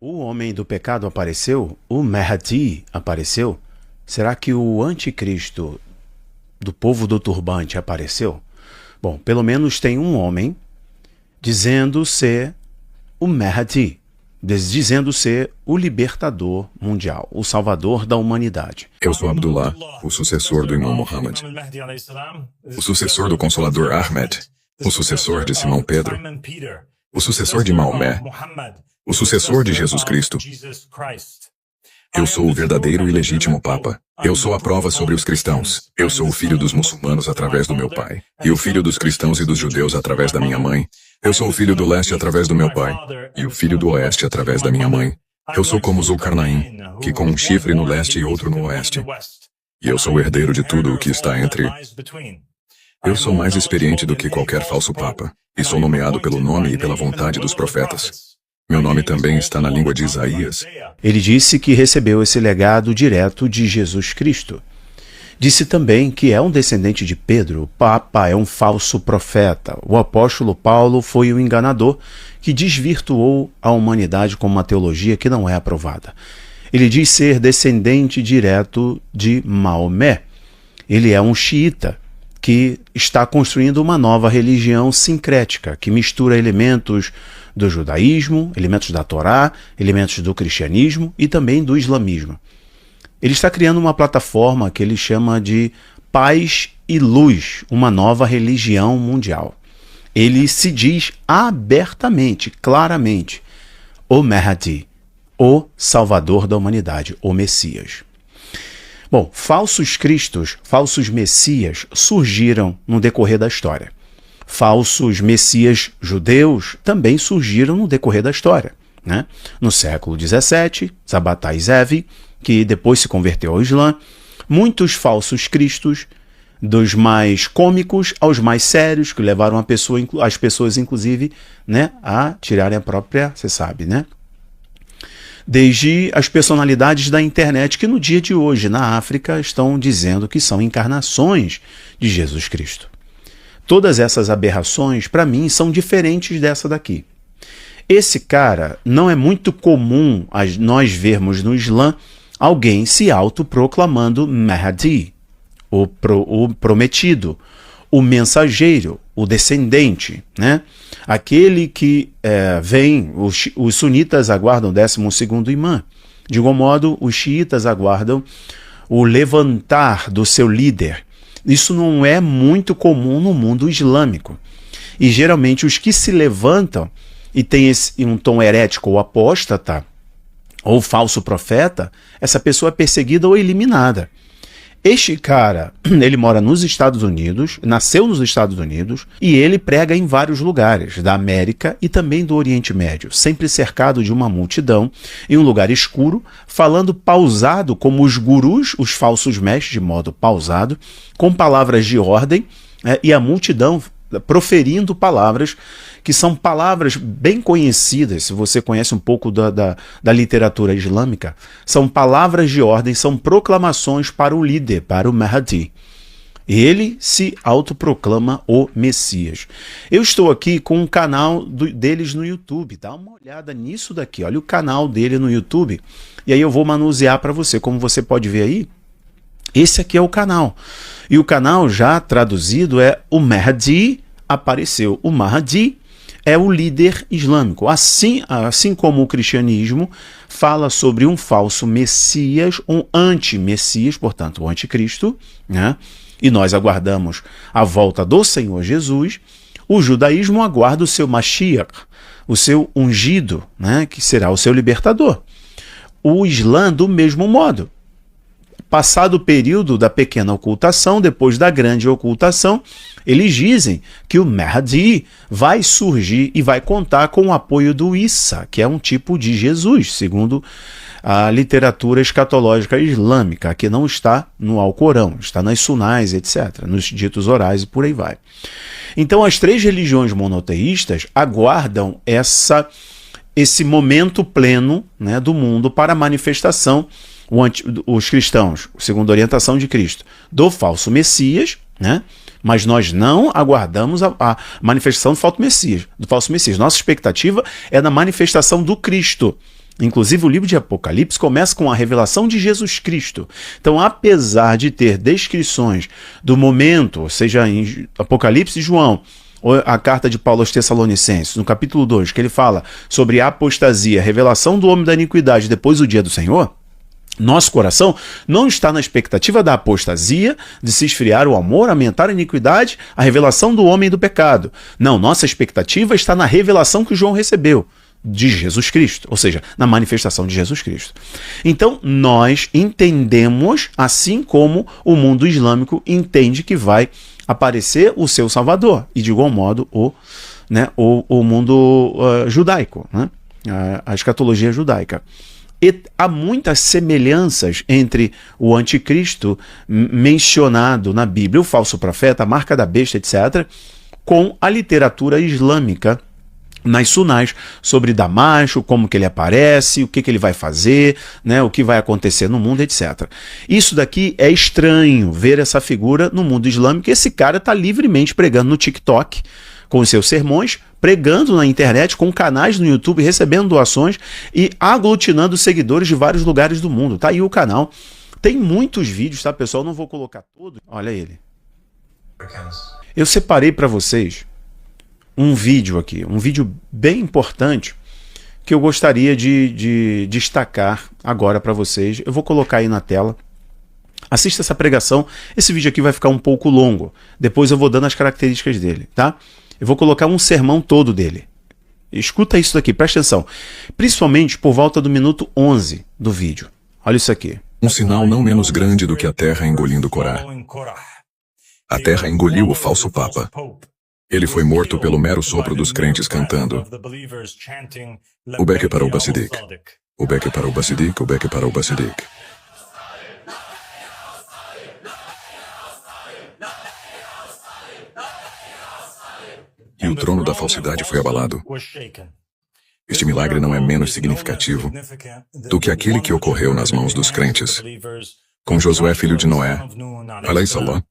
O homem do pecado apareceu? O Mahdi apareceu? Será que o anticristo do povo do turbante apareceu? Bom, pelo menos tem um homem dizendo ser o Mahdi, dizendo ser o libertador mundial, o salvador da humanidade. Eu sou Abdullah, o sucessor do Imã Muhammad, o sucessor do Consolador Ahmed, o sucessor de Simão Pedro, o sucessor de Maomé, o sucessor de Jesus Cristo. Eu sou o verdadeiro e legítimo Papa. Eu sou a prova sobre os cristãos. Eu sou o filho dos muçulmanos através do meu pai, e o filho dos cristãos e dos judeus através da minha mãe. Eu sou o filho do leste através do meu pai, e o filho do oeste através da minha mãe. Eu sou como Zulkarnaim, que com um chifre no leste e outro no oeste. E eu sou o herdeiro de tudo o que está entre. Eu sou mais experiente do que qualquer falso Papa, e sou nomeado pelo nome e pela vontade dos profetas. Meu nome também está na língua de Isaías. Ele disse que recebeu esse legado direto de Jesus Cristo. Disse também que é um descendente de Pedro. O Papa é um falso profeta. O apóstolo Paulo foi o enganador que desvirtuou a humanidade com uma teologia que não é aprovada. Ele diz ser descendente direto de Maomé. Ele é um xiita que está construindo uma nova religião sincrética, que mistura elementos do judaísmo, elementos da Torá, elementos do cristianismo e também do islamismo. Ele está criando uma plataforma que ele chama de Paz e Luz, uma nova religião mundial. Ele se diz abertamente, claramente, o Mahdi, o Salvador da humanidade, o Messias. Bom, falsos cristos, falsos messias surgiram no decorrer da história. Falsos messias judeus também surgiram no decorrer da história, né? No século XVII, Zabatai Zevi, que depois se converteu ao Islã, muitos falsos cristos, dos mais cômicos aos mais sérios, que levaram as pessoas, inclusive, né, a tirarem a própria, você sabe, né? Desde as personalidades da internet que no dia de hoje, na África, estão dizendo que são encarnações de Jesus Cristo. Todas essas aberrações, para mim, são diferentes dessa daqui. Esse cara, não é muito comum nós vermos no Islã alguém se autoproclamando Mahdi, o prometido, o mensageiro, o descendente, né? Aquele que vem, os sunitas aguardam o 12º imã. De igual modo, os xiitas aguardam o levantar do seu líder. Isso não é muito comum no mundo islâmico. E geralmente os que se levantam e têm um tom herético ou apóstata, ou falso profeta, essa pessoa é perseguida ou eliminada. Este cara, ele mora nos Estados Unidos, nasceu nos Estados Unidos, e ele prega em vários lugares da América e também do Oriente Médio, sempre cercado de uma multidão, em um lugar escuro, falando pausado como os gurus, os falsos mestres, de modo pausado, com palavras de ordem, e a multidão proferindo palavras que são palavras bem conhecidas, se você conhece um pouco da literatura islâmica, são palavras de ordem, são proclamações para o líder, para o Mahdi. Ele se autoproclama o Messias. Eu estou aqui com um canal deles no YouTube, dá uma olhada nisso daqui, olha o canal dele no YouTube, e aí eu vou manusear para você, como você pode ver aí, esse aqui é o canal. E o canal já traduzido é o Mahdi apareceu. O Mahdi é o líder islâmico. Assim como o cristianismo fala sobre um falso Messias, um anti-Messias, portanto, o anticristo, né? E nós aguardamos a volta do Senhor Jesus, o judaísmo aguarda o seu Mashiach, o seu ungido, né? Que será o seu libertador. O Islã, do mesmo modo. Passado o período da pequena ocultação, depois da grande ocultação, eles dizem que o Mahdi vai surgir e vai contar com o apoio do Isa, que é um tipo de Jesus, segundo a literatura escatológica islâmica, que não está no Alcorão, está nas sunais, etc., nos ditos orais e por aí vai. Então as três religiões monoteístas aguardam esse momento pleno, né, do mundo para a manifestação, os cristãos, segundo a orientação de Cristo, do falso Messias, né? Mas nós não aguardamos a manifestação do falso Messias. Nossa expectativa é na manifestação do Cristo. Inclusive o livro de Apocalipse começa com a revelação de Jesus Cristo. Então, apesar de ter descrições do momento, seja em Apocalipse e João, ou a carta de Paulo aos Tessalonicenses, no capítulo 2, que ele fala sobre a apostasia, a revelação do homem da iniquidade depois do dia do Senhor, nosso coração não está na expectativa da apostasia, de se esfriar o amor, aumentar a iniquidade, a revelação do homem e do pecado. Não, nossa expectativa está na revelação que João recebeu de Jesus Cristo, ou seja, na manifestação de Jesus Cristo. Então, nós entendemos, assim como o mundo islâmico entende que vai aparecer o seu Salvador, e de igual modo o mundo judaico, né? A escatologia judaica. E há muitas semelhanças entre o anticristo mencionado na Bíblia, o falso profeta, a marca da besta, etc., com a literatura islâmica nas sunais, sobre Damasco, como que ele aparece, o que ele vai fazer, né, o que vai acontecer no mundo, etc. Isso daqui é estranho, ver essa figura no mundo islâmico. Esse cara está livremente pregando no TikTok, com os seus sermões, pregando na internet, com canais no YouTube, recebendo doações e aglutinando seguidores de vários lugares do mundo. Tá aí o canal. Tem muitos vídeos, tá, pessoal? Não vou colocar tudo. Olha ele. Eu separei para vocês um vídeo aqui, um vídeo bem importante que eu gostaria de destacar agora para vocês. Eu vou colocar aí na tela. Assista essa pregação. Esse vídeo aqui vai ficar um pouco longo. Depois eu vou dando as características dele, tá? Eu vou colocar um sermão todo dele. Escuta isso daqui, presta atenção. Principalmente por volta do minuto 11 do vídeo. Olha isso aqui. Um sinal não menos grande do que a terra engolindo Corá. A terra engoliu o falso papa. Ele foi morto pelo mero sopro dos crentes cantando: o beque para o Basidik, o beque para o Basidik, o beque para o Basidik. E o trono da falsidade foi abalado. Este milagre não é menos significativo do que aquele que ocorreu nas mãos dos crentes, com Josué, filho de Noé, Islã,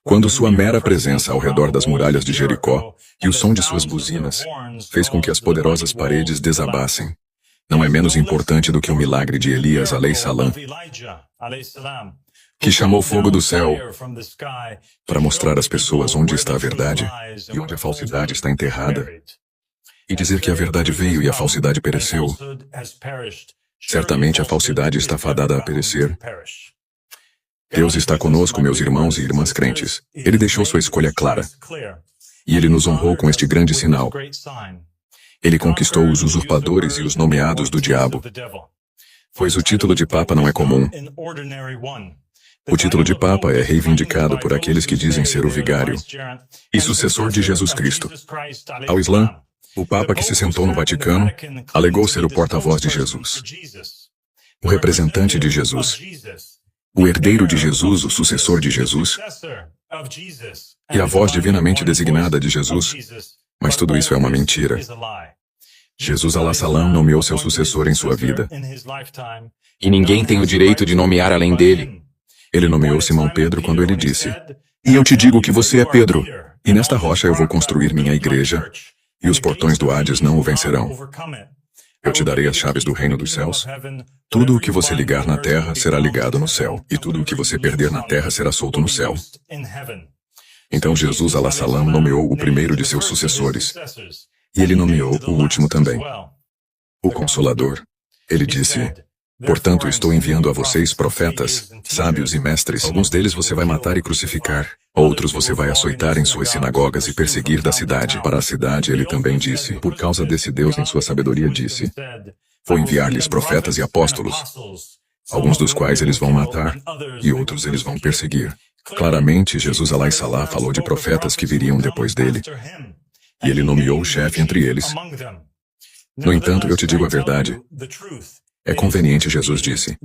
quando sua mera presença ao redor das muralhas de Jericó e o som de suas buzinas fez com que as poderosas paredes desabassem. Não é menos importante do que o milagre de Elias, salam, que chamou fogo do céu para mostrar às pessoas onde está a verdade e onde a falsidade está enterrada, e dizer que a verdade veio e a falsidade pereceu. Certamente a falsidade está fadada a perecer. Deus está conosco, meus irmãos e irmãs crentes. Ele deixou sua escolha clara. E Ele nos honrou com este grande sinal. Ele conquistou os usurpadores e os nomeados do diabo. Pois o título de Papa não é comum. O título de Papa é reivindicado por aqueles que dizem ser o vigário e sucessor de Jesus Cristo. Ao Islã, o Papa que se sentou no Vaticano alegou ser o porta-voz de Jesus, o representante de Jesus, o herdeiro de Jesus, o sucessor de Jesus, e a voz divinamente designada de Jesus. Mas tudo isso é uma mentira. Jesus salam nomeou seu sucessor em sua vida. E ninguém tem o direito de nomear além dele. Ele nomeou Simão Pedro quando ele disse: "E eu te digo que você é Pedro, e nesta rocha eu vou construir minha igreja, e os portões do Hades não o vencerão. Eu te darei as chaves do reino dos céus. Tudo o que você ligar na terra será ligado no céu, e tudo o que você perder na terra será solto no céu." Então Jesus salam nomeou o primeiro de seus sucessores, e ele nomeou o último também, o Consolador. Ele disse: "Portanto, estou enviando a vocês profetas, sábios e mestres. Alguns deles você vai matar e crucificar. Outros você vai açoitar em suas sinagogas e perseguir da cidade para a cidade." Ele também disse: "Por causa desse Deus em sua sabedoria disse: vou enviar-lhes profetas e apóstolos, alguns dos quais eles vão matar, e outros eles vão perseguir." Claramente, Jesus salam falou de profetas que viriam depois dele, e ele nomeou o chefe entre eles. No entanto, eu te digo a verdade. É conveniente, Jesus disse,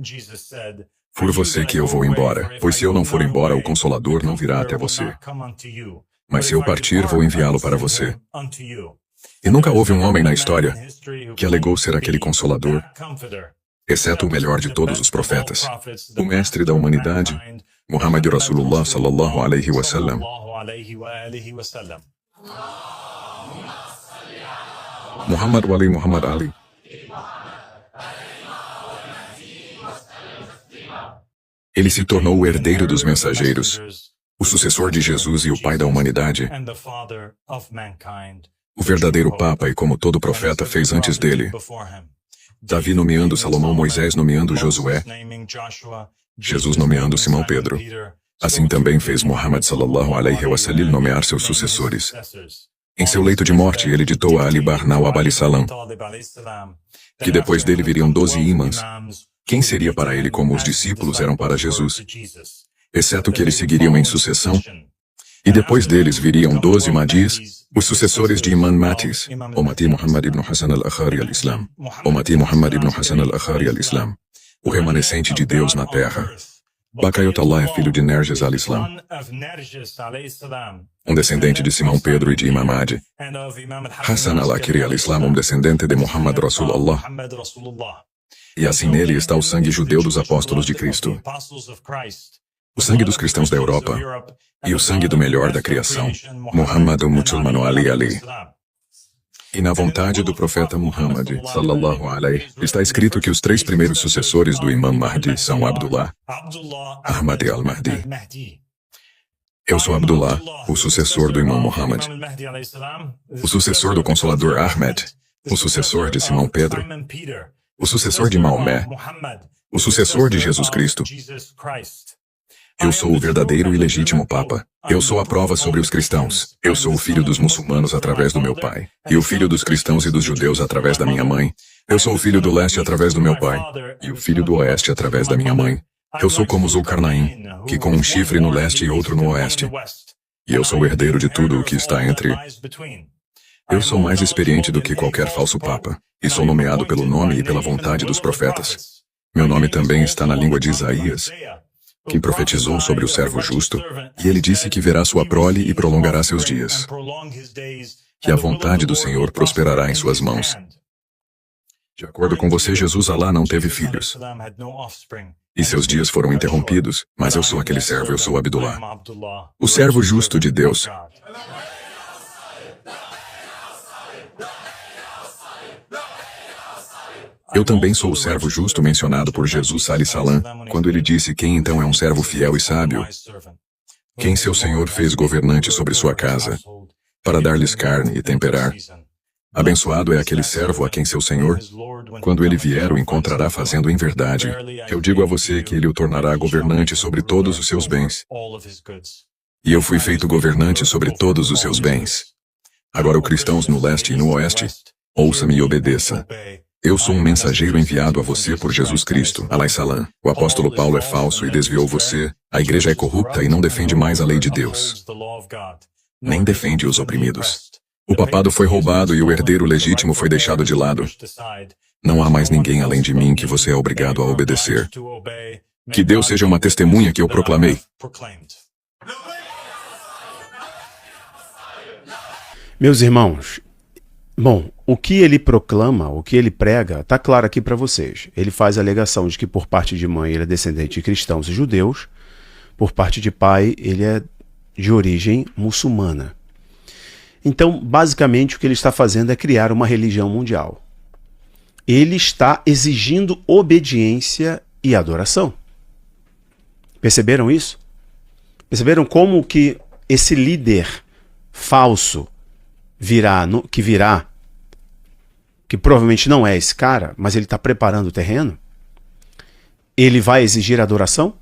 por você que eu vou embora, pois se eu não for embora, o Consolador não virá até você. Mas se eu partir, vou enviá-lo para você. E nunca houve um homem na história que alegou ser aquele Consolador, exceto o melhor de todos os profetas, o mestre da humanidade, Muhammad Rasulullah sallallahu alaihi wasallam. Muhammad Ali. Ele se tornou o herdeiro dos mensageiros, o sucessor de Jesus e o pai da humanidade, o verdadeiro Papa e como todo profeta fez antes dele. Davi nomeando Salomão, Moisés nomeando Josué, Jesus nomeando Simão Pedro. Assim também fez Muhammad sallallahu alaihi wasallam nomear seus sucessores. Em seu leito de morte, ele ditou a Ali Barnau Abali Salam que depois dele viriam 12 imãs. Quem seria para ele como os discípulos eram para Jesus? Exceto que eles seguiriam em sucessão. E depois deles viriam 12 Mahdis, os sucessores de Imam Matis, o Mahdi Muhammad ibn Hassan al-Akhari al-Islam, o Mahdi Muhammad ibn Hassan al-Akhari al-Islam, o remanescente de Deus na terra. Baqayatullah é filho de Nerges al-Islam, um descendente de Simão Pedro e de Imam Mahdi. Hassan al-Akhiri al-Islam, um descendente de Muhammad Rasulullah. E assim nele está o sangue judeu dos apóstolos de Cristo, o sangue dos cristãos da Europa e o sangue do melhor da criação, Muhammad al-Musulmano Ali Ali. E na vontade do profeta Muhammad, sallallahu alaihi, está escrito que os 3 primeiros sucessores do Imam Mahdi são Abdullah, Ahmad e al-Mahdi. Eu sou Abdullah, o sucessor do Imam Muhammad, o sucessor do Consolador Ahmed, o sucessor de Simão Pedro, o sucessor de Maomé, o sucessor de Jesus Cristo. Eu sou o verdadeiro e legítimo Papa. Eu sou a prova sobre os cristãos. Eu sou o filho dos muçulmanos através do meu pai, e o filho dos cristãos e dos judeus através da minha mãe. Eu sou o filho do leste através do meu pai, e o filho do oeste através da minha mãe. Eu sou como Zulkarnaim, que com um chifre no leste e outro no oeste. E eu sou o herdeiro de tudo o que está entre. Eu sou mais experiente do que qualquer falso Papa, e sou nomeado pelo nome e pela vontade dos profetas. Meu nome também está na língua de Isaías, quem profetizou sobre o servo justo, e ele disse que verá sua prole e prolongará seus dias. Que a vontade do Senhor prosperará em suas mãos. De acordo com você, Jesus Alá não teve filhos, e seus dias foram interrompidos, mas eu sou aquele servo, eu sou Abdullah, o servo justo de Deus. Eu também sou o servo justo mencionado por Jesus salam, quando ele disse: quem então é um servo fiel e sábio? Quem seu Senhor fez governante sobre sua casa, para dar-lhes carne e temperar. Abençoado é aquele servo a quem seu Senhor, quando ele vier, o encontrará fazendo em verdade. Eu digo a você que ele o tornará governante sobre todos os seus bens. E eu fui feito governante sobre todos os seus bens. Agora, os cristãos no leste e no oeste, ouça-me e obedeça. Eu sou um mensageiro enviado a você por Jesus Cristo, alaihissalam. O apóstolo Paulo é falso e desviou você. A igreja é corrupta e não defende mais a lei de Deus, nem defende os oprimidos. O papado foi roubado e o herdeiro legítimo foi deixado de lado. Não há mais ninguém além de mim que você é obrigado a obedecer. Que Deus seja uma testemunha que eu proclamei. Meus irmãos, bom, o que ele proclama, o que ele prega, está claro aqui para vocês. Ele faz a alegação de que por parte de mãe ele é descendente de cristãos e judeus, por parte de pai ele é de origem muçulmana. Então, basicamente, o que ele está fazendo é criar uma religião mundial. Ele está exigindo obediência e adoração. Perceberam isso? Perceberam como que esse líder falso que provavelmente não é esse cara, mas ele está preparando o terreno? Ele vai exigir adoração?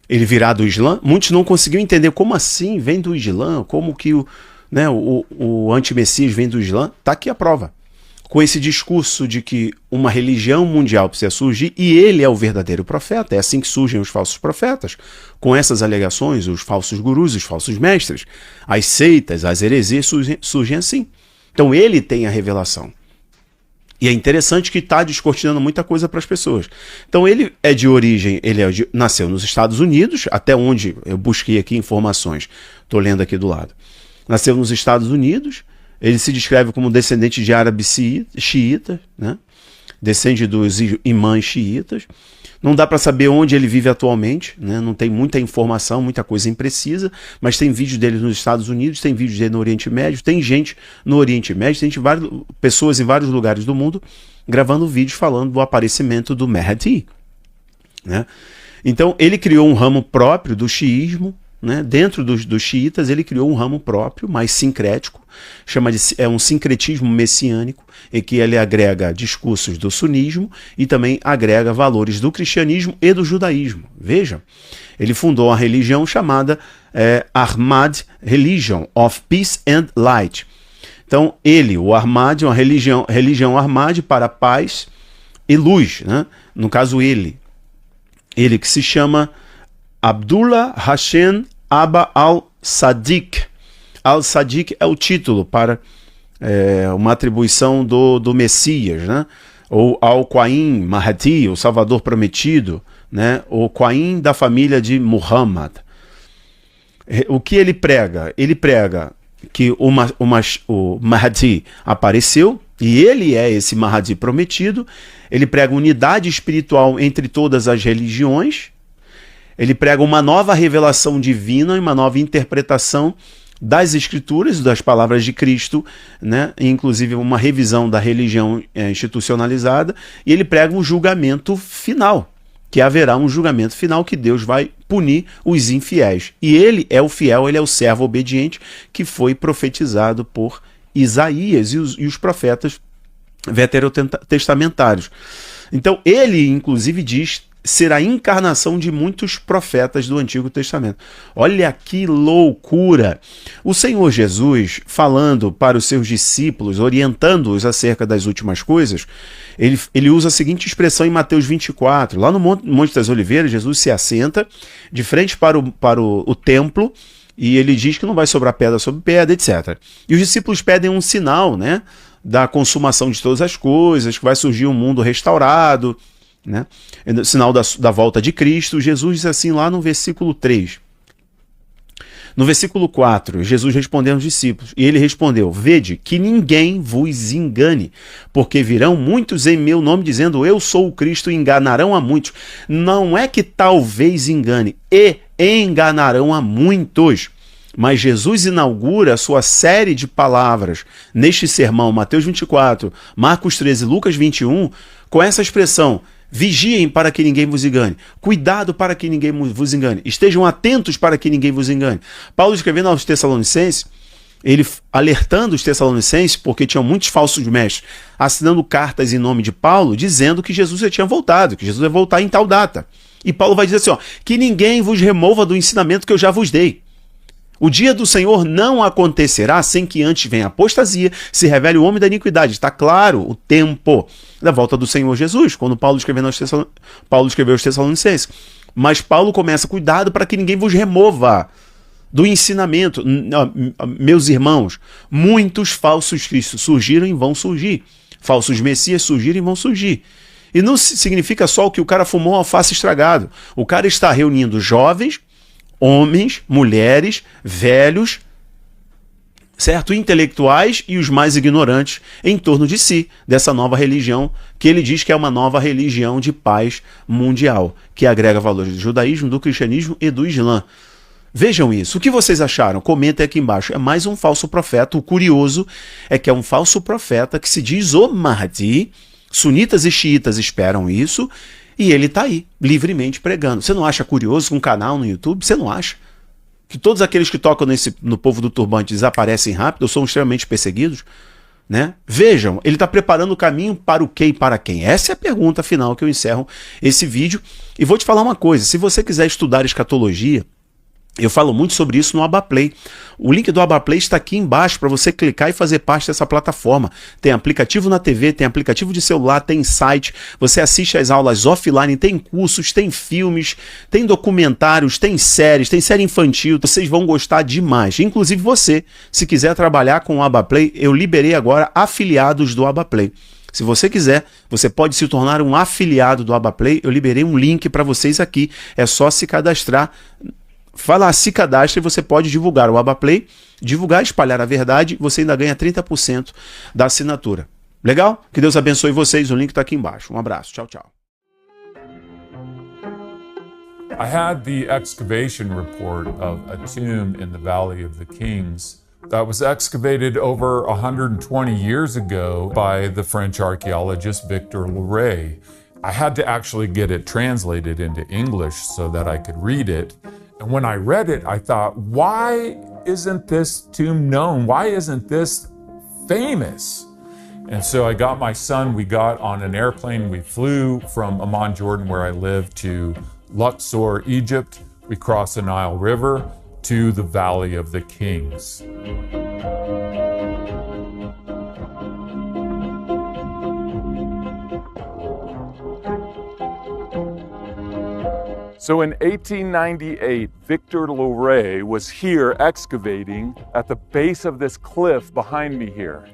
Ele virá do Islã? Muitos não conseguiram entender como assim vem do Islã, como que o anti-messias vem do Islã. Está aqui a prova. Com esse discurso de que uma religião mundial precisa surgir e ele é o verdadeiro profeta. É assim que surgem os falsos profetas. Com essas alegações, os falsos gurus, os falsos mestres, as seitas, as heresias surgem assim. Então ele tem a revelação. E é interessante que está descortinando muita coisa para as pessoas. Então ele é de origem, nasceu nos Estados Unidos, até onde eu busquei aqui informações. Estou lendo aqui do lado. Nasceu nos Estados Unidos, ele se descreve como descendente de árabes xiitas, né? Descende dos imãs xiitas. Não dá para saber onde ele vive atualmente, né? Não tem muita informação, muita coisa imprecisa, mas tem vídeos dele nos Estados Unidos, tem vídeos dele no Oriente Médio, tem gente no Oriente Médio, tem pessoas em vários lugares do mundo gravando vídeos falando do aparecimento do Mahdi, né? Então, ele criou um ramo próprio do xiismo, né? Dentro dos xiitas, ele criou um ramo próprio, mais sincrético, é um sincretismo messiânico, em que ele agrega discursos do sunismo e também agrega valores do cristianismo e do judaísmo. Veja, ele fundou uma religião chamada Ahmad Religion of Peace and Light. Então, o Ahmad, uma religião Ahmad para paz e luz, né? No caso, ele que se chama Abdullah Hashem Abba al-Sadiq. Al-Sadiq é o título para uma atribuição do Messias, né? Ou Al-Qaim Mahdi, o Salvador Prometido, né? O Qaim da família de Muhammad. O que ele prega? Ele prega que o Mahdi apareceu, e ele é esse Mahdi prometido. Ele prega unidade espiritual entre todas as religiões. Ele prega uma nova revelação divina e uma nova interpretação das Escrituras, das palavras de Cristo, né? Inclusive uma revisão da religião institucionalizada. E ele prega um julgamento final, que haverá um julgamento final que Deus vai punir os infiéis. E ele é o fiel, ele é o servo obediente que foi profetizado por Isaías e os profetas veterotestamentários. Então ele, inclusive, diz ser a encarnação de muitos profetas do Antigo Testamento. Olha que loucura! O Senhor Jesus, falando para os seus discípulos, orientando-os acerca das últimas coisas, ele usa a seguinte expressão em Mateus 24. Lá no Monte das Oliveiras, Jesus se assenta de frente para o templo e ele diz que não vai sobrar pedra sobre pedra, etc. E os discípulos pedem um sinal, né, da consumação de todas as coisas, que vai surgir um mundo restaurado, né? Sinal da volta de Cristo. Jesus diz assim lá no versículo 3. No versículo 4, Jesus respondeu aos discípulos, e ele respondeu: vede que ninguém vos engane, porque virão muitos em meu nome dizendo eu sou o Cristo, e enganarão a muitos. Não é que talvez engane, e enganarão a muitos. Mas Jesus inaugura a sua série de palavras neste sermão, Mateus 24, Marcos 13, Lucas 21, com essa expressão: vigiem para que ninguém vos engane. Cuidado para que ninguém vos engane. Estejam atentos para que ninguém vos engane. Paulo, escrevendo aos Tessalonicenses, ele alertando os Tessalonicenses, porque tinham muitos falsos mestres, assinando cartas em nome de Paulo, dizendo que Jesus já tinha voltado, que Jesus ia voltar em tal data. E Paulo vai dizer assim, que ninguém vos remova do ensinamento que eu já vos dei. O dia do Senhor não acontecerá sem que antes venha a apostasia, se revele o homem da iniquidade. Está claro o tempo da volta do Senhor Jesus, quando Paulo escreveu aos Tessalonicenses. Mas Paulo começa: cuidado para que ninguém vos remova do ensinamento. Meus irmãos, muitos falsos cristos surgiram e vão surgir. Falsos messias surgiram e vão surgir. E não significa só que o cara fumou um alface estragado. O cara está reunindo jovens, homens, mulheres, velhos, certo? Intelectuais e os mais ignorantes em torno de si, dessa nova religião, que ele diz que é uma nova religião de paz mundial, que agrega valores do judaísmo, do cristianismo e do Islã. Vejam isso. O que vocês acharam? Comentem aqui embaixo. É mais um falso profeta. O curioso é que é um falso profeta que se diz o Mahdi. Sunitas e xiitas esperam isso. E ele está aí, livremente pregando. Você não acha curioso um canal no YouTube? Você não acha? Que todos aqueles que tocam no povo do turbante desaparecem rápido ou são extremamente perseguidos? Né? Vejam, ele está preparando o caminho para o quê e para quem? Essa é a pergunta final que eu encerro esse vídeo. E vou te falar uma coisa, se você quiser estudar escatologia, eu falo muito sobre isso no Abaplay. O link do Abaplay está aqui embaixo para você clicar e fazer parte dessa plataforma. Tem aplicativo na TV, tem aplicativo de celular, tem site. Você assiste às aulas offline, tem cursos, tem filmes, tem documentários, tem série infantil. Vocês vão gostar demais. Inclusive você, se quiser trabalhar com o Abaplay, eu liberei agora afiliados do Abaplay. Se você quiser, você pode se tornar um afiliado do Abaplay. Eu liberei um link para vocês aqui. É só se cadastrar. Fala, se cadastre e você pode divulgar o Abaplay, divulgar, espalhar a verdade, você ainda ganha 30% da assinatura. Legal? Que Deus abençoe vocês, o link está aqui embaixo. Um abraço, tchau, tchau. I had the excavation report of a tomb in the Valley of the Kings that was excavated over 120 years ago by the French archaeologist Victor Loret. I had to actually get it translated into English so that I could read it. And when I read it, I thought, why isn't this tomb known? Why isn't this famous? And so I got my son, we got on an airplane, we flew from Amman, Jordan, where I live, to Luxor, Egypt. We crossed the Nile River to the Valley of the Kings. So in 1898, Victor Loret was here excavating at the base of this cliff behind me here.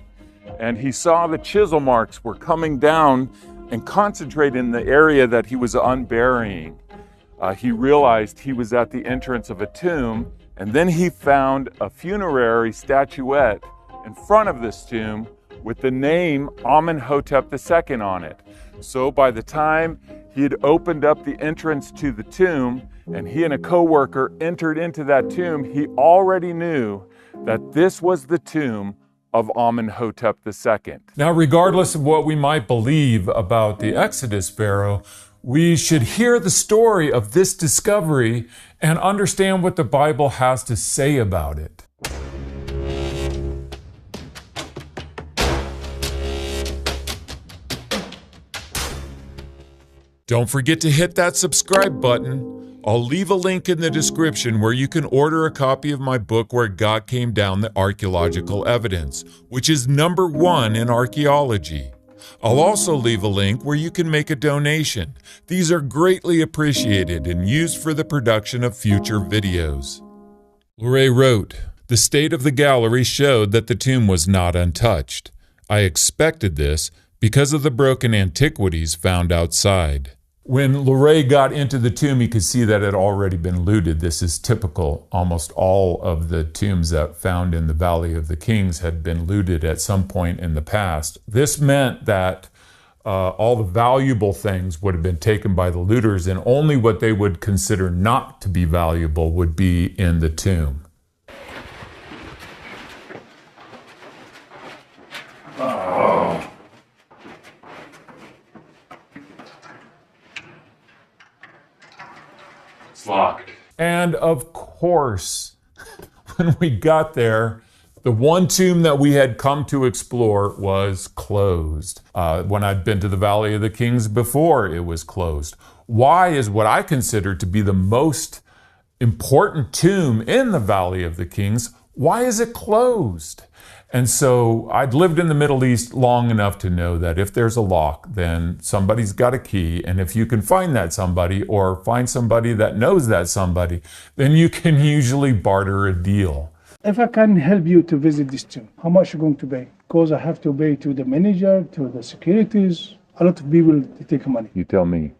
And he saw the chisel marks were coming down and concentrated in the area that he was unburying. He realized he was at the entrance of a tomb, and then he found a funerary statuette in front of this tomb with the name Amenhotep II on it. So by the time he had opened up the entrance to the tomb and he and a co-worker entered into that tomb, he already knew that this was the tomb of Amenhotep II. Now, regardless of what we might believe about the Exodus pharaoh, we should hear the story of this discovery and understand what the Bible has to say about it. Don't forget to hit that subscribe button. I'll leave a link in the description where you can order a copy of my book, Where God Came Down, the Archaeological Evidence, which is #1 in archaeology. I'll also leave a link where you can make a donation. These are greatly appreciated and used for the production of future videos. Loret wrote, "The state of the gallery showed that the tomb was not untouched. I expected this because of the broken antiquities found outside." When Loret got into the tomb, he could see that it had already been looted. This is typical. Almost all of the tombs that found in the Valley of the Kings had been looted at some point in the past. This meant that all the valuable things would have been taken by the looters, and only what they would consider not to be valuable would be in the tomb. Locked. And of course, when we got there, the one tomb that we had come to explore was closed. When I'd been to the Valley of the Kings before, it was closed. Why is what I consider to be the most important tomb in the Valley of the Kings, why is it closed? And so I'd lived in the Middle East long enough to know that if there's a lock, then somebody's got a key. And if you can find that somebody or find somebody that knows that somebody, then you can usually barter a deal. If I can help you to visit this tomb, how much are you going to pay? Because I have to pay to the manager, to the securities, a lot of people to take money. You tell me.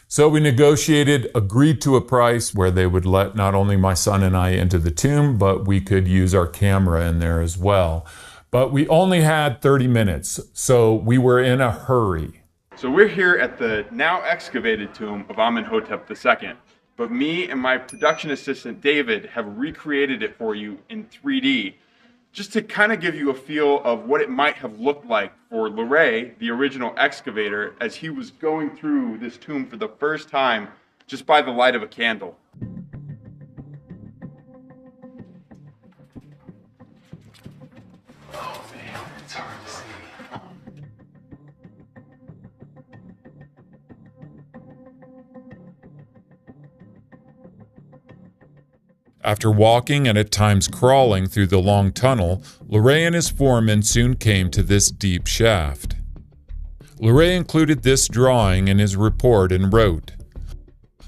So we negotiated, agreed to a price where they would let not only my son and I into the tomb, but we could use our camera in there as well. But we only had 30 minutes, so we were in a hurry. So we're here at the now excavated tomb of Amenhotep II, but me and my production assistant David have recreated it for you in 3D, just to kind of give you a feel of what it might have looked like for Loret, the original excavator, as he was going through this tomb for the first time, just by the light of a candle. Oh man, it's hard to see. After walking and at times crawling through the long tunnel, Loret and his foreman soon came to this deep shaft. Loret included this drawing in his report and wrote,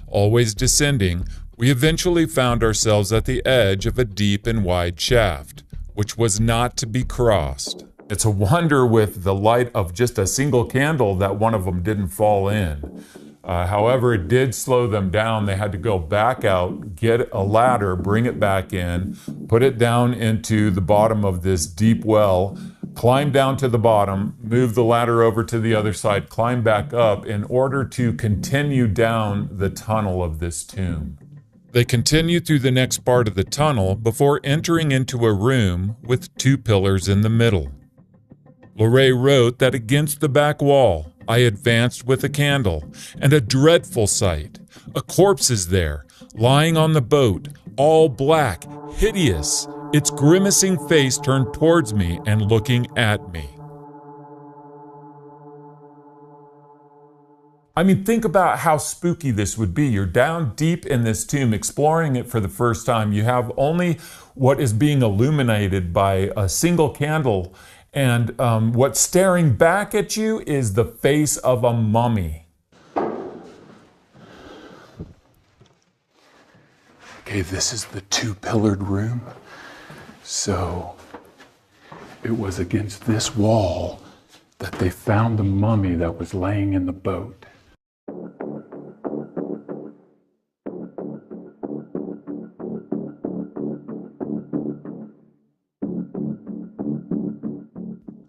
"Always descending, we eventually found ourselves at the edge of a deep and wide shaft, which was not to be crossed." It's a wonder with the light of just a single candle that one of them didn't fall in. However, it did slow them down. They had to go back out, get a ladder, bring it back in, put it down into the bottom of this deep well, climb down to the bottom, move the ladder over to the other side, climb back up in order to continue down the tunnel of this tomb. They continued through the next part of the tunnel before entering into a room with two pillars in the middle. Loret wrote that against the back wall, I advanced with a candle, and a dreadful sight. A corpse is there, lying on the boat, all black, hideous, its grimacing face turned towards me and looking at me. I mean, think about how spooky this would be. You're down deep in this tomb, exploring it for the first time. You have only what is being illuminated by a single candle, and what's staring back at you is the face of a mummy. Okay, this is the two-pillared room. So it was against this wall that they found the mummy that was laying in the boat.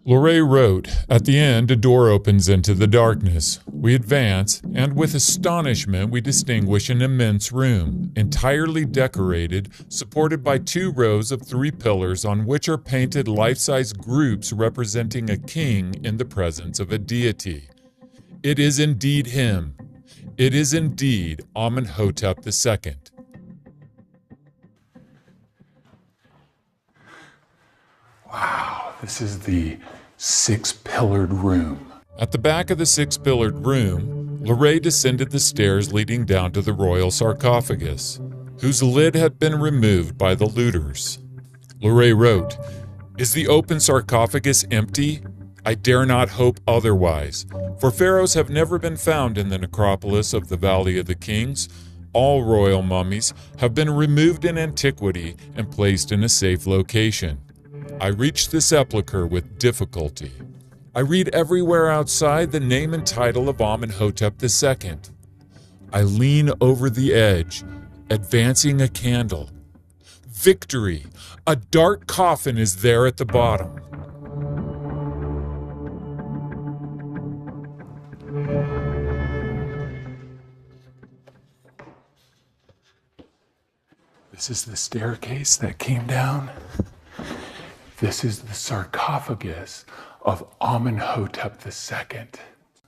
Lorray wrote, "At the end, a door opens into the darkness. We advance, and with astonishment we distinguish an immense room, entirely decorated, supported by 2 rows of 3 pillars on which are painted life-size groups representing a king in the presence of a deity. It is indeed him. It is indeed Amenhotep II. Wow, this is the 6-pillared room. At the back of the 6-pillared room, Lorray descended the stairs leading down to the royal sarcophagus, whose lid had been removed by the looters. Lorray wrote, "Is the open sarcophagus empty? I dare not hope otherwise, for pharaohs have never been found in the necropolis of the Valley of the Kings. All royal mummies have been removed in antiquity and placed in a safe location. I reach the sepulchre with difficulty. I read everywhere outside the name and title of Amenhotep II. I lean over the edge, advancing a candle. Victory! A dark coffin is there at the bottom. This is the staircase that came down. This is the sarcophagus of Amenhotep II.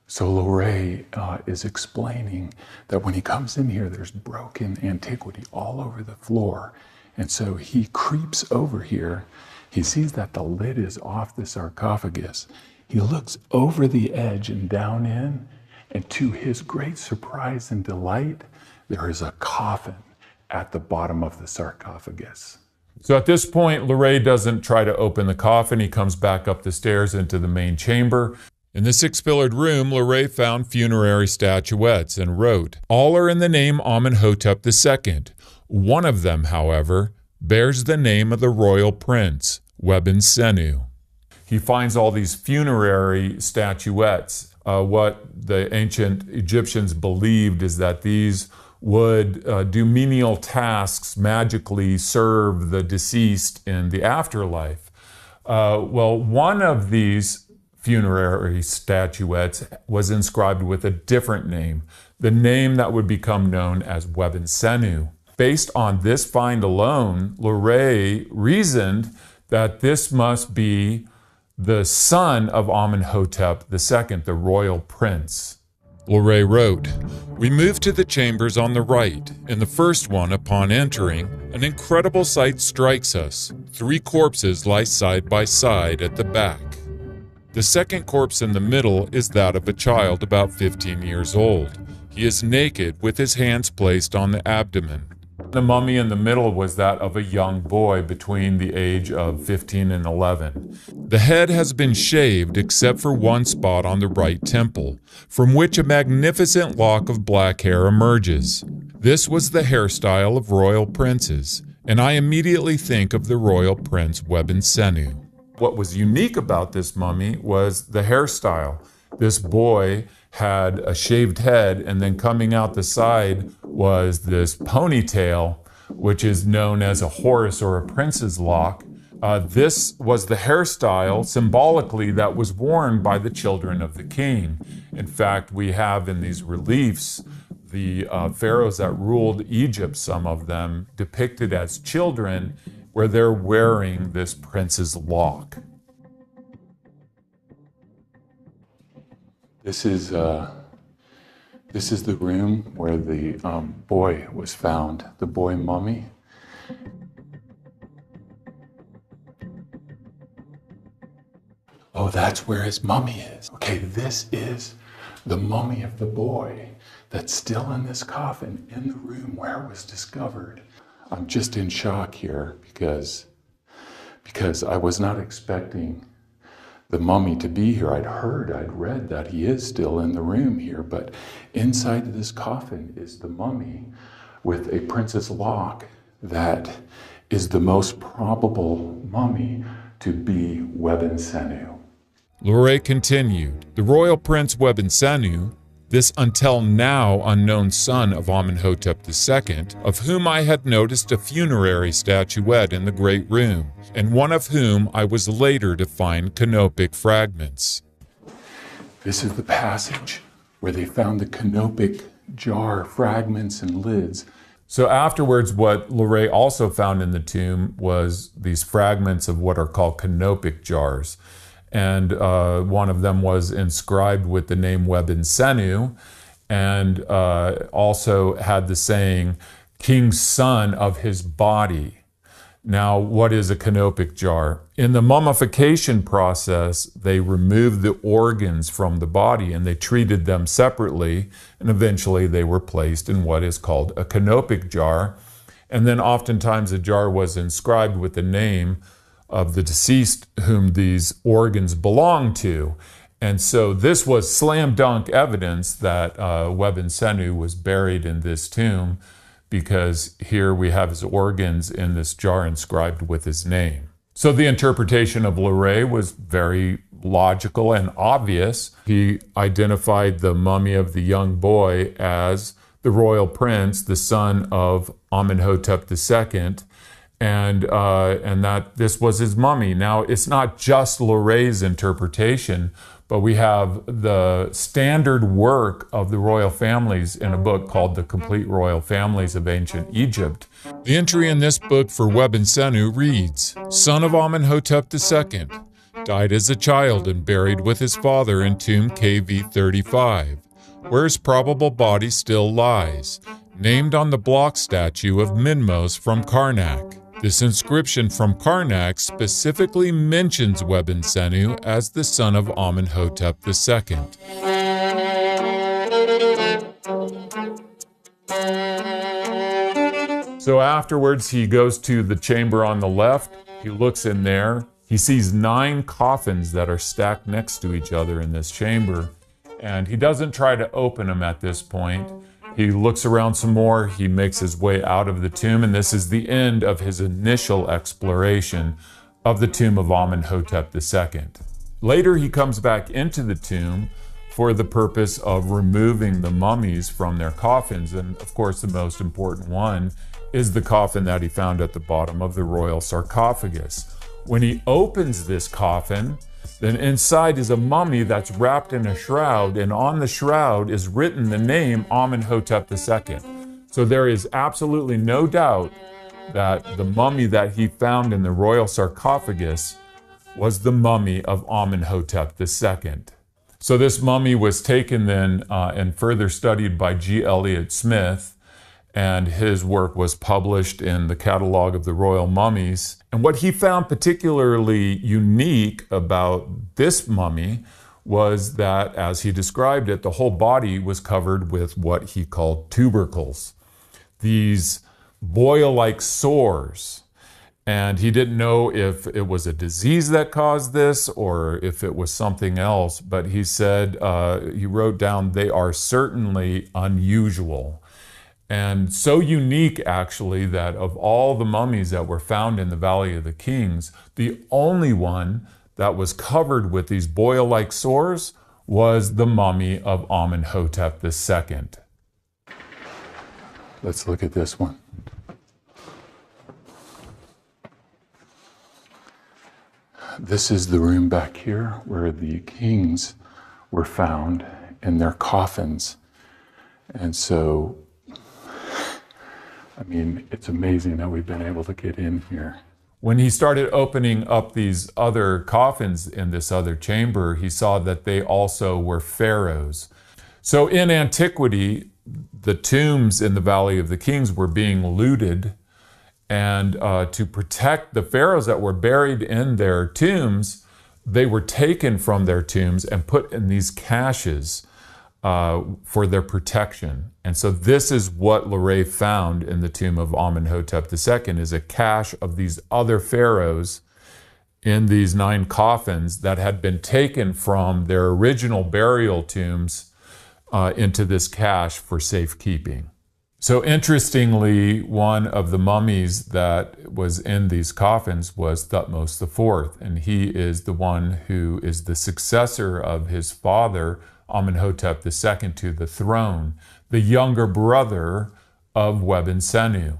So Lorray is explaining that when he comes in here, there's broken antiquity all over the floor. And so he creeps over here. He sees that the lid is off the sarcophagus. He looks over the edge and down in, and to his great surprise and delight, there is a coffin at the bottom of the sarcophagus. So at this point, Lorray doesn't try to open the coffin. He comes back up the stairs into the main chamber. In the 6-pillared room, Lorray found funerary statuettes and wrote, "All are in the name Amenhotep II. One of them, however, bears the name of the royal prince, Weben-Senu." He finds all these funerary statuettes. What the ancient Egyptians believed is that these would do menial tasks, magically serve the deceased in the afterlife. Well, one of these funerary statuettes was inscribed with a different name, the name that would become known as Weben-Senu. Based on this find alone, Lorray reasoned that this must be the son of Amenhotep II, the royal prince. Lorray wrote, "We moved to the chambers on the right. In the first one, upon entering, an incredible sight strikes us. 3 corpses lie side by side at the back. The second corpse in the middle is that of a child about 15 years old. He is naked with his hands placed on the abdomen. The mummy in the middle was that of a young boy between the age of 15 and 11. The head has been shaved except for one spot on the right temple, from which a magnificent lock of black hair emerges. This was the hairstyle of royal princes, and I immediately think of the royal prince Weben-Senu." What was unique about this mummy was the hairstyle. This boy had a shaved head, and then coming out the side was this ponytail, which is known as a Horus or a prince's lock. This was the hairstyle symbolically that was worn by the children of the king. In fact, we have in these reliefs the pharaohs that ruled Egypt, some of them depicted as children, where they're wearing this prince's lock. This is the room where the boy was found, the boy mummy. Oh, that's where his mummy is. Okay, this is the mummy of the boy that's still in this coffin in the room where it was discovered. I'm just in shock here because I was not expecting the mummy to be here. I'd read that he is still in the room here, but inside this coffin is the mummy with a princess lock that is the most probable mummy to be Webensenu. Luray continued, the royal prince Webensenu, this until now unknown son of Amenhotep II, of whom I had noticed a funerary statuette in the great room, and one of whom I was later to find canopic fragments. This is the passage where they found the canopic jar fragments and lids. So afterwards, what Luray also found in the tomb was these fragments of what are called canopic jars. And one of them was inscribed with the name Webensenu, and also had the saying, King's son of his body. Now, what is a canopic jar? In the mummification process, they removed the organs from the body and they treated them separately, and eventually they were placed in what is called a canopic jar. And then oftentimes a jar was inscribed with the name of the deceased whom these organs belonged to. And so this was slam dunk evidence that Webensenu was buried in this tomb, because here we have his organs in this jar inscribed with his name. So the interpretation of Luray was very logical and obvious. He identified the mummy of the young boy as the royal prince, the son of Amenhotep II, and that this was his mummy. Now, it's not just Luray's interpretation, but we have the standard work of the royal families in a book called The Complete Royal Families of Ancient Egypt. The entry in this book for Webensenu reads, son of Amenhotep II, died as a child and buried with his father in tomb KV 35, where his probable body still lies, named on the block statue of Minmos from Karnak. This inscription from Karnak specifically mentions Webensenu as the son of Amenhotep II. So afterwards, he goes to the chamber on the left. He looks in there. He sees 9 coffins that are stacked next to each other in this chamber. And he doesn't try to open them at this point. He looks around some more, he makes his way out of the tomb, and this is the end of his initial exploration of the tomb of Amenhotep II. Later, he comes back into the tomb for the purpose of removing the mummies from their coffins, and of course the most important one is the coffin that he found at the bottom of the royal sarcophagus. When he opens this coffin, then inside is a mummy that's wrapped in a shroud, and on the shroud is written the name Amenhotep II. So there is absolutely no doubt that the mummy that he found in the royal sarcophagus was the mummy of Amenhotep II. So this mummy was taken then and further studied by G. Elliott Smith, and his work was published in the Catalog of the Royal Mummies. And what he found particularly unique about this mummy was that, as he described it, the whole body was covered with what he called tubercles, these boil-like sores. And he didn't know if it was a disease that caused this or if it was something else, but he said, he wrote down, they are certainly unusual. And so unique, actually, that of all the mummies that were found in the Valley of the Kings, the only one that was covered with these boil-like sores was the mummy of Amenhotep II. Let's look at this one. This is the room back here where the kings were found in their coffins. And so, I mean, it's amazing that we've been able to get in here. When he started opening up these other coffins in this other chamber, he saw that they also were pharaohs. So in antiquity, the tombs in the Valley of the Kings were being looted, and to protect the pharaohs that were buried in their tombs, they were taken from their tombs and put in these caches for their protection. And so this is what Luray found in the tomb of Amenhotep II, is a cache of these other pharaohs in these 9 coffins that had been taken from their original burial tombs into this cache for safekeeping. So interestingly, one of the mummies that was in these coffins was Thutmose IV, and he is the one who is the successor of his father, Amenhotep II, to the throne, the younger brother of Webensenu.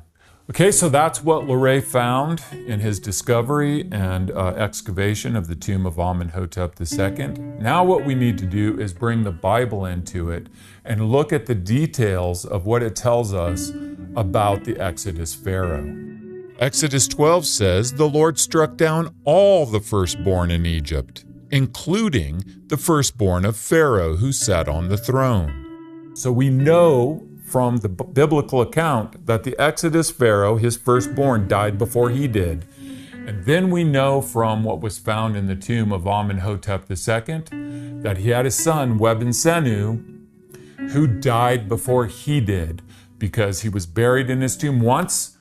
Okay, so that's what Luray found in his discovery and excavation of the tomb of Amenhotep II. Now what we need to do is bring the Bible into it and look at the details of what it tells us about the Exodus Pharaoh. Exodus 12 says, "The Lord struck down all the firstborn in Egypt, including the firstborn of Pharaoh who sat on the throne." So we know from the biblical account that the Exodus Pharaoh, his firstborn, died before he did. And then we know from what was found in the tomb of Amenhotep II that he had a son, Webensenu, who died before he did, because he was buried in his tomb. Once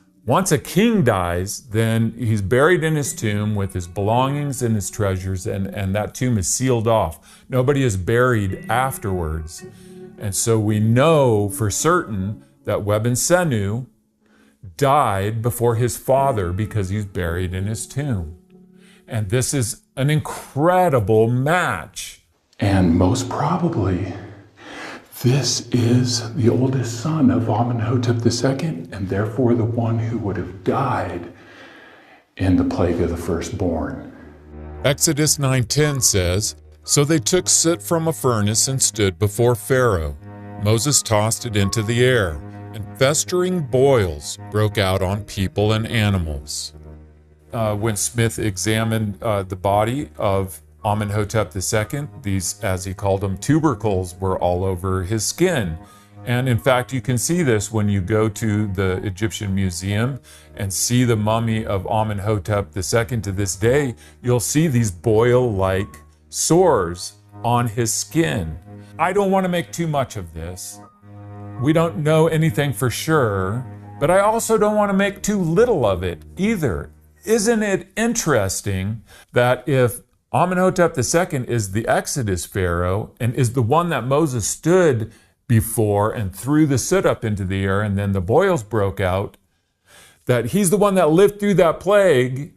a king dies, then he's buried in his tomb with his belongings and his treasures, and that tomb is sealed off. Nobody is buried afterwards. And so we know for certain that Webensenu died before his father because he's buried in his tomb. And this is an incredible match. And most probably, this is the oldest son of Amenhotep II, and therefore the one who would have died in the plague of the firstborn. Exodus 9:10 says, "So they took soot from a furnace and stood before Pharaoh. Moses tossed it into the air, and festering boils broke out on people and animals." When Smith examined the body of Amenhotep II, these, as he called them, tubercles were all over his skin. And in fact, you can see this when you go to the Egyptian Museum and see the mummy of Amenhotep II to this day. You'll see these boil-like sores on his skin. I don't want to make too much of this. We don't know anything for sure, but I also don't want to make too little of it either. Isn't it interesting that if Amenhotep II is the Exodus Pharaoh and is the one that Moses stood before and threw the soot up into the air and then the boils broke out, that he's the one that lived through that plague,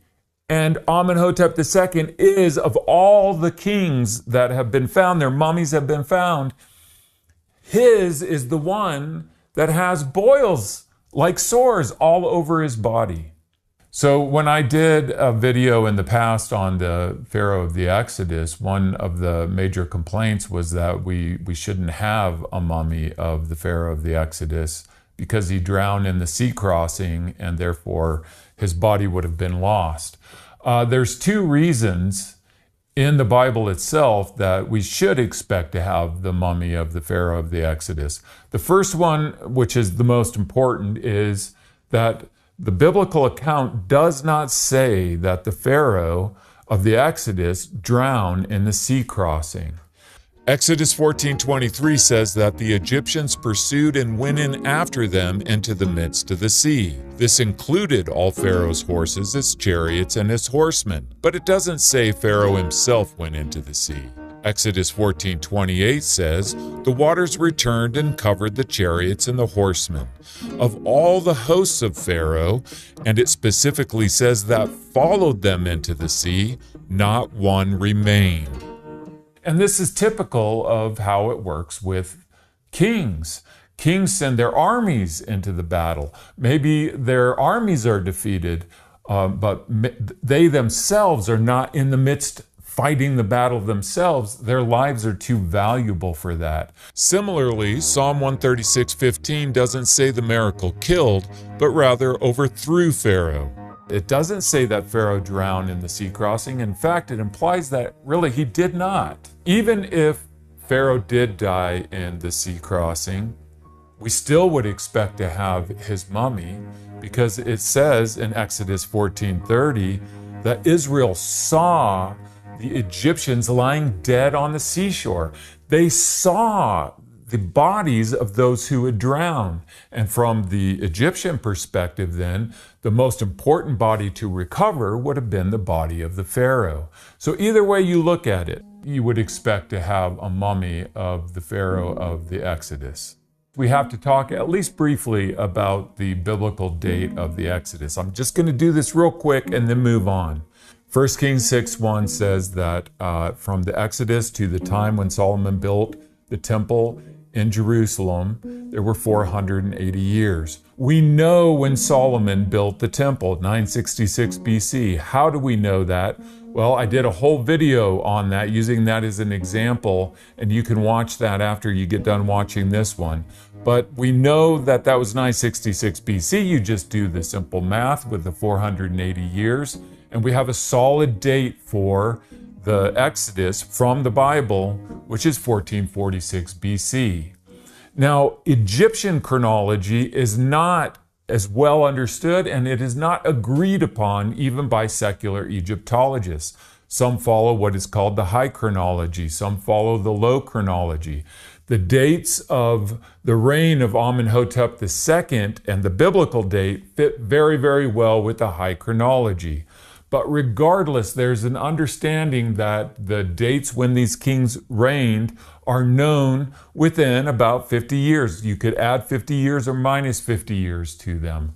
and Amenhotep II is, of all the kings that have been found, their mummies have been found, his is the one that has boils like sores all over his body. So when I did a video in the past on the Pharaoh of the Exodus, one of the major complaints was that we shouldn't have a mummy of the Pharaoh of the Exodus because he drowned in the sea crossing and therefore his body would have been lost. There's 2 reasons in the Bible itself that we should expect to have the mummy of the Pharaoh of the Exodus. The first one, which is the most important, is that the biblical account does not say that the Pharaoh of the Exodus drowned in the sea crossing. Exodus 14:23 says that the Egyptians pursued and went in after them into the midst of the sea. This included all Pharaoh's horses, his chariots, and his horsemen, but it doesn't say Pharaoh himself went into the sea. Exodus 14:28 says, "The waters returned and covered the chariots and the horsemen of all the hosts of Pharaoh," and it specifically says that followed them into the sea, not one remained. And this is typical of how it works with kings. Kings send their armies into the battle. Maybe their armies are defeated, but they themselves are not in the midst fighting the battle themselves. Their lives are too valuable for that. Similarly, Psalm 136:15 doesn't say the miracle killed, but rather overthrew Pharaoh. It doesn't say that Pharaoh drowned in the sea crossing. In fact, it implies that really he did not. Even if Pharaoh did die in the sea crossing, we still would expect to have his mummy, because it says in Exodus 14:30 that Israel saw the Egyptians lying dead on the seashore. They saw the bodies of those who had drowned. And from the Egyptian perspective then, the most important body to recover would have been the body of the Pharaoh. So either way you look at it, you would expect to have a mummy of the Pharaoh of the Exodus. We have to talk at least briefly about the biblical date of the Exodus. I'm just going to do this real quick and then move on. 1 Kings 6:1 says that from the Exodus to the time when Solomon built the temple in Jerusalem, there were 480 years. We know when Solomon built the temple, 966 BC. How do we know that? Well, I did a whole video on that, using that as an example, and you can watch that after you get done watching this one. But we know that that was 966 BC. You just do the simple math with the 480 years, and we have a solid date for the Exodus from the Bible, which is 1446 BC. Now, Egyptian chronology is not as well understood, and it is not agreed upon even by secular Egyptologists. Some follow what is called the high chronology, some follow the low chronology. The dates of the reign of Amenhotep II and the biblical date fit very, very well with the high chronology. But regardless, there's an understanding that the dates when these kings reigned are known within about 50 years. You could add 50 years or minus 50 years to them.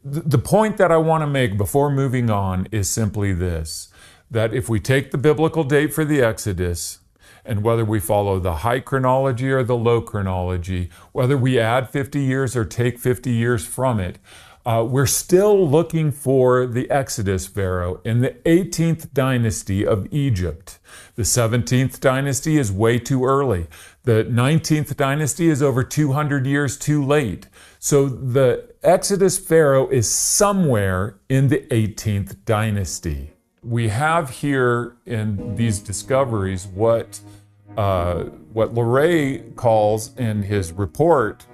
The point that I want to make before moving on is simply this, that if we take the biblical date for the Exodus, and whether we follow the high chronology or the low chronology, whether we add 50 years or take 50 years from it, we're still looking for the Exodus Pharaoh in the 18th dynasty of Egypt. The 17th dynasty is way too early. The 19th dynasty is over 200 years too late. So the Exodus Pharaoh is somewhere in the 18th dynasty. We have here in these discoveries what Leray calls in his report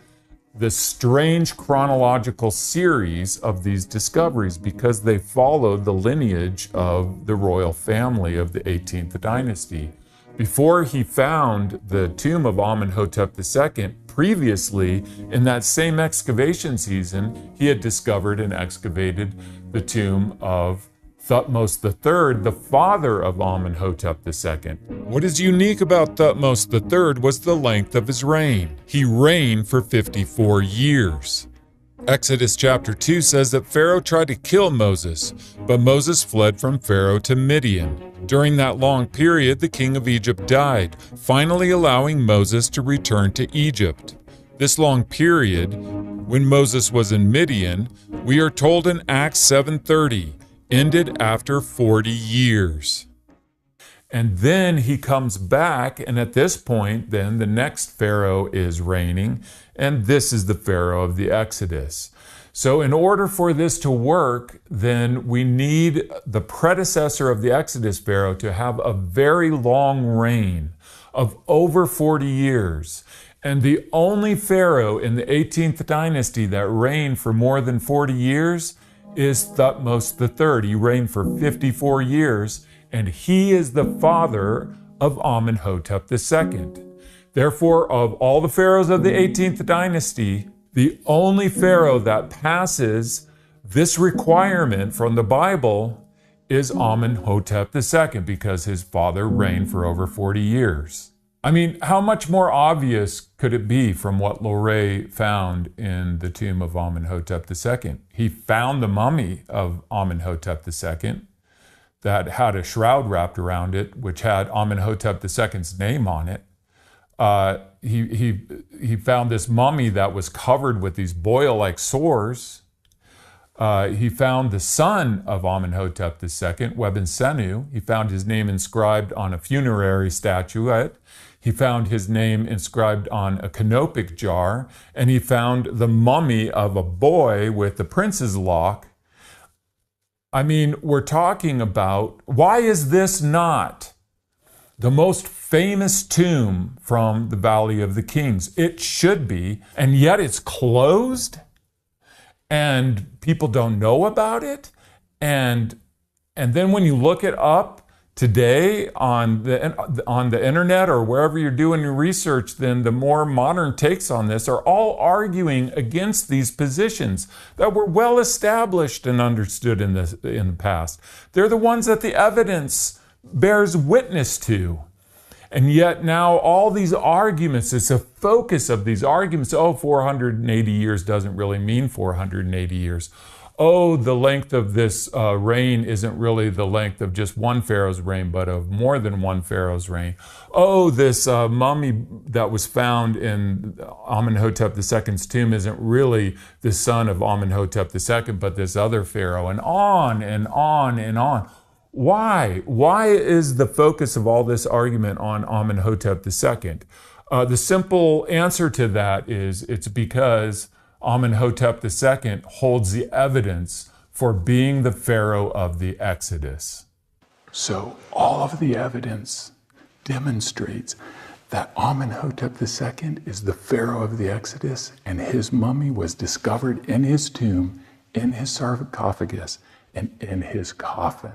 the strange chronological series of these discoveries, because they followed the lineage of the royal family of the 18th dynasty. Before he found the tomb of Amenhotep II, previously in that same excavation season, he had discovered and excavated the tomb of Thutmose III, the father of Amenhotep II. What is unique about Thutmose III was the length of his reign. He reigned for 54 years. Exodus chapter 2 says that Pharaoh tried to kill Moses, but Moses fled from Pharaoh to Midian. During that long period, the king of Egypt died, finally allowing Moses to return to Egypt. This long period, when Moses was in Midian, we are told in Acts 7:30, ended after 40 years. And then he comes back, and at this point, then the next Pharaoh is reigning, and this is the Pharaoh of the Exodus. So in order for this to work, then we need the predecessor of the Exodus Pharaoh to have a very long reign of over 40 years. And the only Pharaoh in the 18th dynasty that reigned for more than 40 years is Thutmose III. He reigned for 54 years, and he is the father of Amenhotep II. Therefore, of all the pharaohs of the 18th dynasty, the only pharaoh that passes this requirement from the Bible is Amenhotep II, because his father reigned for over 40 years. I mean, how much more obvious could it be from what Leray found in the tomb of Amenhotep II? He found the mummy of Amenhotep II that had a shroud wrapped around it, which had Amenhotep II's name on it. He found this mummy that was covered with these boil-like sores. He found the son of Amenhotep II, Webensenu. He found his name inscribed on a funerary statuette. He found his name inscribed on a canopic jar, and he found the mummy of a boy with the prince's lock I mean, we're talking about, why is this not the most famous tomb from the Valley of the Kings? It should be, and yet it's closed, and people don't know about it. And then when you look it up today on the internet or wherever you're doing your research, then the more modern takes on this are all arguing against these positions that were well established and understood in the past. They're the ones that the evidence bears witness to. And yet now all these arguments, it's a focus of these arguments. 480 years doesn't really mean 480 years. The length of this reign isn't really the length of just one pharaoh's reign, but of more than one pharaoh's reign. This mummy that was found in Amenhotep II's tomb isn't really the son of Amenhotep II, but this other pharaoh, and on and on and on. Why? Why is the focus of all this argument on Amenhotep II? The simple answer to that is it's because Amenhotep II holds the evidence for being the pharaoh of the Exodus. So all of the evidence demonstrates that Amenhotep II is the pharaoh of the Exodus, and his mummy was discovered in his tomb, in his sarcophagus, and in his coffin.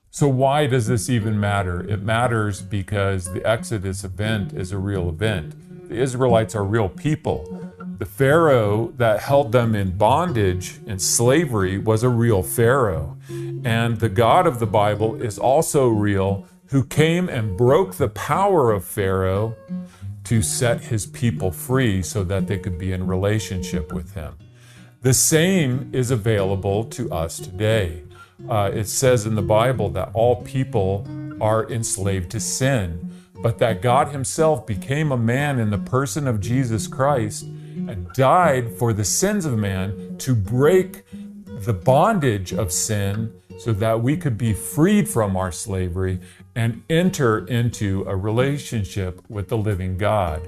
So why does this even matter? It matters because the Exodus event is a real event. The Israelites are real people. The Pharaoh that held them in bondage and slavery was a real Pharaoh. And the God of the Bible is also real, who came and broke the power of Pharaoh to set his people free so that they could be in relationship with him. The same is available to us today. It says in the Bible that all people are enslaved to sin, but that God himself became a man in the person of Jesus Christ and died for the sins of man to break the bondage of sin so that we could be freed from our slavery and enter into a relationship with the living God.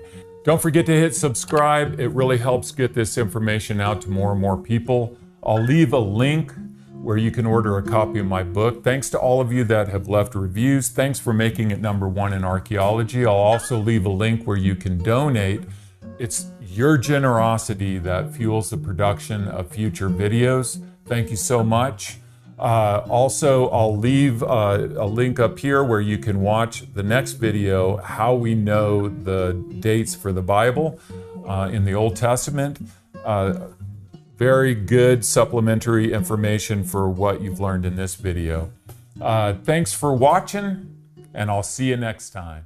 Don't forget to hit subscribe. It really helps get this information out to more and more people. I'll leave a link where you can order a copy of my book. Thanks to all of you that have left reviews. Thanks for making it #1 in archaeology. I'll also leave a link where you can donate. It's your generosity that fuels the production of future videos. Thank you so much. Also, I'll leave a link up here where you can watch the next video, how we know the dates for the Bible in the Old Testament. Very good supplementary information for what you've learned in this video. Thanks for watching, and I'll see you next time.